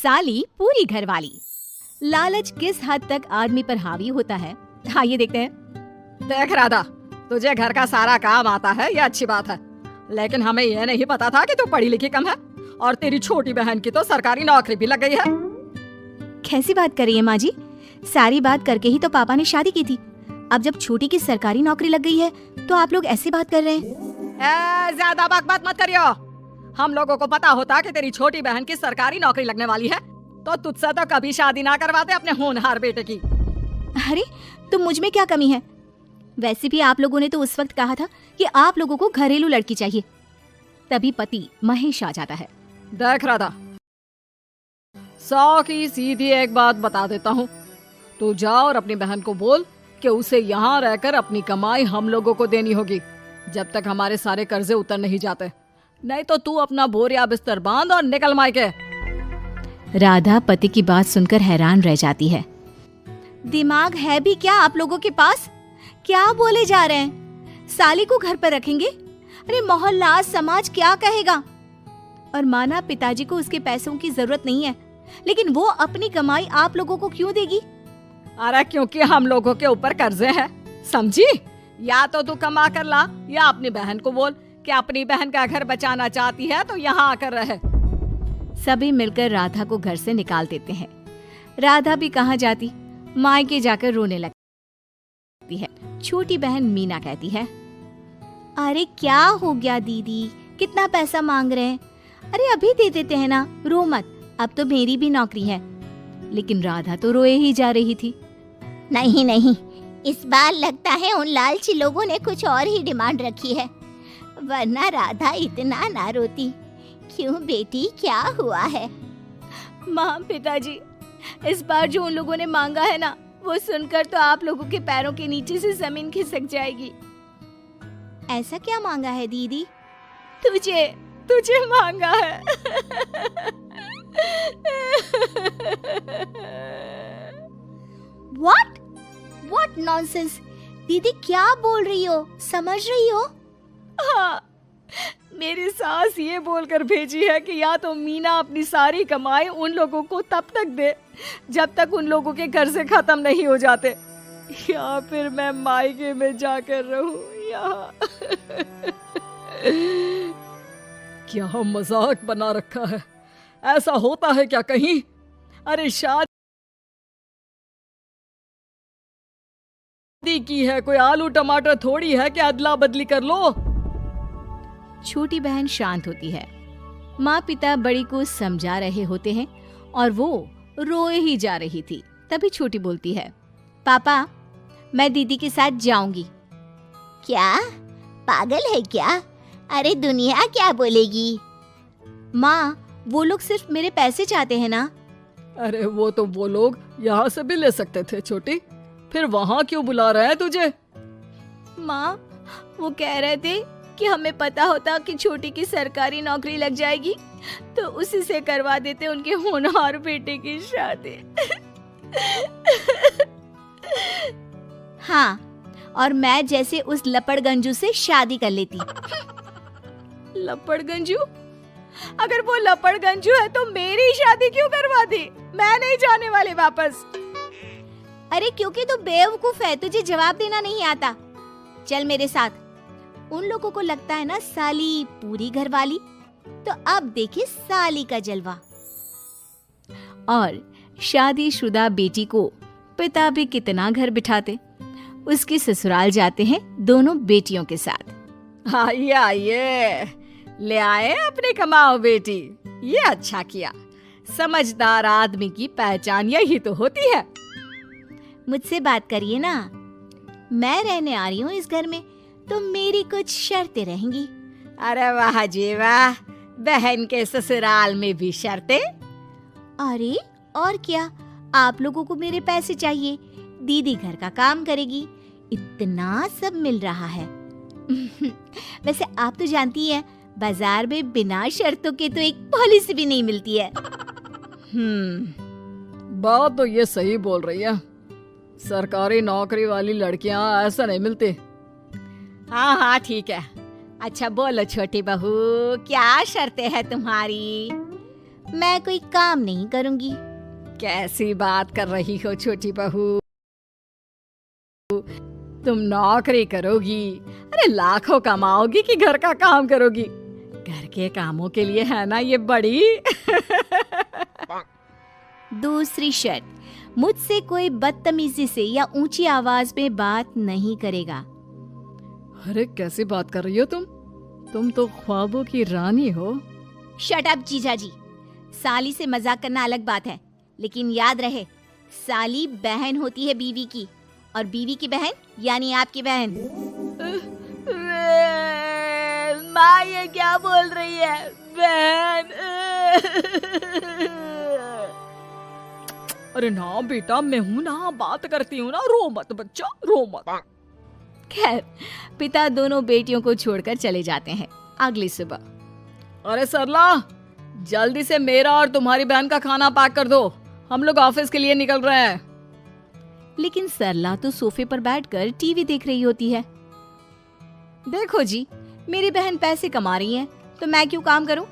साली पूरी घरवाली। लालच किस हद तक आदमी पर हावी होता है, आइए देखते हैं। देख राधा, तुझे घर का सारा काम आता है, ये अच्छी बात है, लेकिन हमें ये नहीं पता था कि तू पढ़ी लिखी कम है और तेरी छोटी बहन की तो सरकारी नौकरी भी लग गई है। कैसी बात कर रही है माँ जी? सारी बात करके ही तो पापा ने शादी की थी। अब जब छोटी की सरकारी नौकरी लग गई है तो आप लोग ऐसी बात कर रहे हैं। ज्यादा बकबक मत करियो। हम लोगों को पता होता कि तेरी छोटी बहन की सरकारी नौकरी लगने वाली है तो तुझसे तो कभी शादी ना करवाते अपने होनहार बेटे की। अरे तो मुझ में क्या कमी है? वैसे भी आप लोगों ने तो उस वक्त कहा था कि आप लोगों को घरेलू लड़की चाहिए, तभी पति महेश आ जाता है। देख राधा, 100 की सीधी एक बात बता देता हूँ, तू जा और अपनी बहन को बोल कि उसे यहाँ रहकर अपनी कमाई हम लोगों को देनी होगी जब तक हमारे सारे कर्जे उतर नहीं जाते, नहीं तो तू अपना बोरिया बिस्तर बांध और निकल मायके। राधा पति की बात सुनकर हैरान रह जाती है। दिमाग है भी क्या आप लोगों के पास? क्या बोले जा रहे हैं? साली को घर पर रखेंगे? अरे मोहल्ला समाज क्या कहेगा? और माना पिताजी को उसके पैसों की जरूरत नहीं है, लेकिन वो अपनी कमाई आप लोगों को क्यों देगी? अरे क्योंकि हम लोगों के ऊपर कर्जे हैं, समझी? या तो तू कमा कर ला या अपनी बहन को बोल कि अपनी बहन का घर बचाना चाहती है तो यहाँ आकर रहे। सभी मिलकर राधा को घर से निकाल देते हैं। राधा भी कहाँ जाती, मायके जाकर रोने लगती है। छोटी बहन मीना कहती है, अरे क्या हो गया दीदी, कितना पैसा मांग रहे हैं? अरे अभी दे देते हैं ना, रो मत, अब तो मेरी भी नौकरी है। लेकिन राधा तो रोए ही जा रही थी। नहीं नहीं, इस बार लगता है उन लालची लोगों ने कुछ और ही डिमांड रखी है, वरना राधा इतना ना रोती। क्यों बेटी, क्या हुआ है? माँ पिताजी, इस बार जो उन लोगों ने मांगा है ना, वो सुनकर तो आप लोगों के पैरों के नीचे से जमीन खिसक जाएगी। ऐसा क्या मांगा है दीदी? तुझे तुझे मांगा है। What? What nonsense? दीदी क्या बोल रही हो, समझ रही हो? हाँ, मेरी सास ये बोलकर भेजी है कि या तो मीना अपनी सारी कमाई उन लोगों को तब तक दे जब तक उन लोगों के कर्जे खत्म नहीं हो जाते, या फिर मैं मायके में जाकर रहूं यहाँ। क्या मजाक बना रखा है, ऐसा होता है क्या कहीं? अरे शादी की है, कोई आलू टमाटर थोड़ी है कि अदला बदली कर लो। छोटी बहन शांत होती है। माँ पिता बड़ी को समझा रहे होते हैं और वो रोए ही जा रही थी। तभी छोटी बोलती है, पापा मैं दीदी के साथ जाऊंगी। क्या पागल है क्या? अरे दुनिया क्या बोलेगी? माँ वो लोग सिर्फ मेरे पैसे चाहते हैं ना। अरे वो तो वो लोग यहाँ से भी ले सकते थे छोटी, फिर वहाँ क्यों बुला रहे हैं तुझे? माँ वो कह रहे थे कि हमें पता होता कि छोटी की सरकारी नौकरी लग जाएगी तो उसी से करवा देते उनके होनहार बेटे की शादी। हाँ, और मैं जैसे उस लपड़गंजू से शादी कर लेती। लपड़गंजू? अगर वो लपड़गंजू है तो मेरी शादी क्यों करवा दी? मैं नहीं जाने वाली वापस। अरे क्योंकि तू बेवकूफ है, तुझे जवाब देना नहीं आता। चल मेरे साथ। उन लोगों को लगता है ना साली पूरी घरवाली, तो अब देखिए साली का जलवा। और शादीशुदा बेटी को पिता भी कितना घर बिठाते। उसके ससुराल जाते हैं दोनों बेटियों के साथ। आइए आइए, ले आए अपने कमाओ बेटी, ये अच्छा किया। समझदार आदमी की पहचान यही तो होती है। मुझसे बात करिए ना, मैं रहने आ रही हूँ इस घर में, तो मेरी कुछ शर्तें रहेंगी। अरे वाह जी वाह, बहन के ससुराल में भी शर्तें? अरे और क्या, आप लोगों को मेरे पैसे चाहिए, दीदी घर का काम करेगी, इतना सब मिल रहा है। वैसे आप तो जानती हैं, बाजार में बिना शर्तों के तो एक पॉलिसी भी नहीं मिलती है। बात तो ये सही बोल रही है, सरकारी नौकरी वाली लड़कियां ऐसा नहीं मिलती। हाँ हाँ ठीक है। अच्छा बोलो छोटी बहू, क्या शर्तें हैं तुम्हारी? मैं कोई काम नहीं करूंगी। कैसी बात कर रही हो छोटी बहू, तुम नौकरी करोगी? अरे लाखों कमाओगी कि घर का काम करोगी? घर के कामों के लिए है ना ये बड़ी। दूसरी शर्त, मुझसे कोई बदतमीजी से या ऊंची आवाज में बात नहीं करेगा। अरे कैसी बात कर रही हो तुम तो ख्वाबों की रानी हो। शट अप जीजा जी। साली से मजाक करना अलग बात है, लेकिन याद रहे साली बहन होती है बीवी की, और बीवी की बहन यानी आपकी बहन। माँ ये क्या बोल रही है? बहन। अरे ना बेटा, मैं हूँ ना, बात करती हूँ ना, रो मत बच्चा, रो मत। खैर, पिता दोनों बेटियों को छोड़कर चले जाते हैं। अगली सुबह। अरे सरला, जल्दी से मेरा और तुम्हारी बहन का खाना पैक कर दो, हम लोग ऑफिस के लिए निकल रहे हैं। लेकिन सरला तो सोफे पर बैठकर टीवी देख रही होती है। देखो जी, मेरी बहन पैसे कमा रही है तो मैं क्यों काम करूं?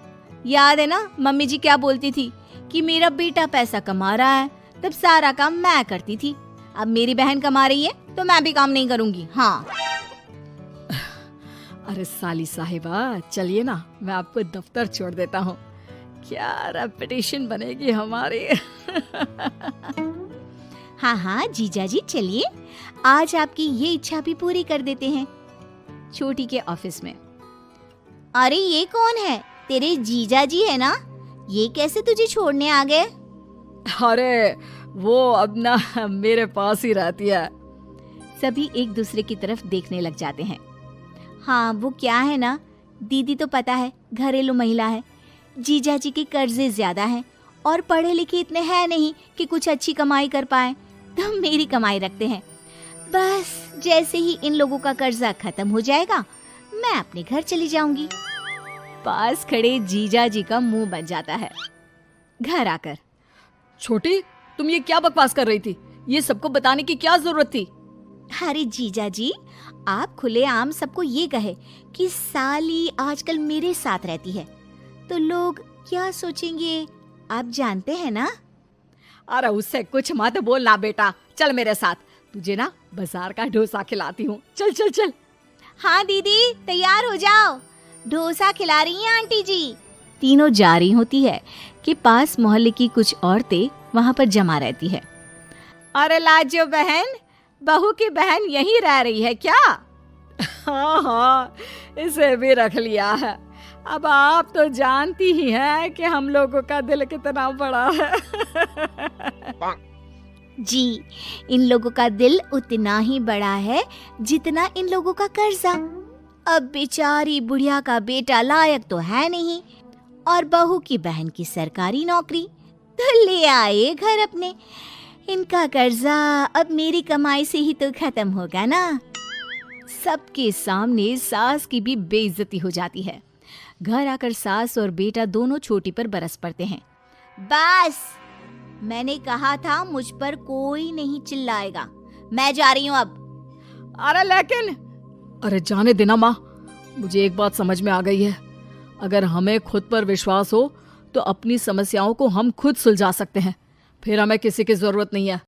याद है ना मम्मी जी क्या बोलती थी कि मेरा बेटा पैसा कमा रहा है, तब सारा काम मैं करती थी। अब मेरी बहन कमा रही है तो मैं भी काम नहीं करूंगी। हाँ। अरे साली साहिबा, चलिए ना, मैं आपको दफ्तर छोड़ देता हूँ। क्या रेपुटेशन बनेगी हमारी। हाँ हाँ जीजा जी चलिए, आज आपकी ये इच्छा भी पूरी कर देते हैं। छोटी के ऑफिस में। अरे ये कौन है? तेरे जीजा जी है ना? ये कैसे तुझे छोड़ने आ गए? अरे वो अब ना मेरे पास ही रहती है। सभी एक दूसरे की तरफ देखने लग जाते हैं। हाँ वो क्या है ना, दीदी तो पता है घरेलू महिला है, जीजा जी के कर्जे ज्यादा हैं और पढ़े लिखे इतने हैं नहीं कि कुछ अच्छी कमाई कर पाए, तो मेरी कमाई रखते हैं। बस जैसे ही इन लोगों का कर्जा खत्म हो जाएगा मैं अपने घर चली जाऊंगी। पास खड़े जीजा जी का मुंह बन जाता है। घर आकर, छोटी तुम ये क्या बकवास कर रही थी? ये सबको बताने की क्या जरूरत थी? अरे जीजा जी, आप खुलेआम सबको ये कहे कि साली आजकल मेरे साथ रहती है तो लोग क्या सोचेंगे आप जानते हैं ना। अरे उससे कुछ मत बोलना बेटा, चल मेरे साथ, तुझे ना बाजार का डोसा खिलाती हूँ। चल चल चल। हाँ दीदी तैयार हो जाओ, डोसा खिला रही हैं आंटी जी। तीनों जा रही होती है कि पास मोहल्ले की कुछ औरतें वहां पर जमा रहती है। अरे लाजो बहन, बहू की बहन यहीं रह रही है क्या? हाँ हाँ, इसे भी रख लिया है। अब आप तो जानती ही हैं कि हम लोगों का दिल कितना बड़ा है। जी, इन लोगों का दिल उतना ही बड़ा है जितना इन लोगों का कर्जा। अब बेचारी बुढ़िया का बेटा लायक तो है नहीं और बहू की बहन की सरकारी नौकरी, तो ले आए घर अपने। इनका कर्जा अब मेरी कमाई से ही तो खत्म होगा ना। सबके सामने सास की भी बेइज्जती हो जाती है। घर आकर सास और बेटा दोनों छोटी पर बरस पड़ते हैं। बस, मैंने कहा था मुझ पर कोई नहीं चिल्लाएगा, मैं जा रही हूँ अब। अरे लेकिन, अरे जाने देना माँ, मुझे एक बात समझ में आ गई है, अगर हमें खुद पर विश्वास हो तो अपनी समस्याओं को हम खुद सुलझा सकते हैं, फिर हमें किसी की जरूरत नहीं है।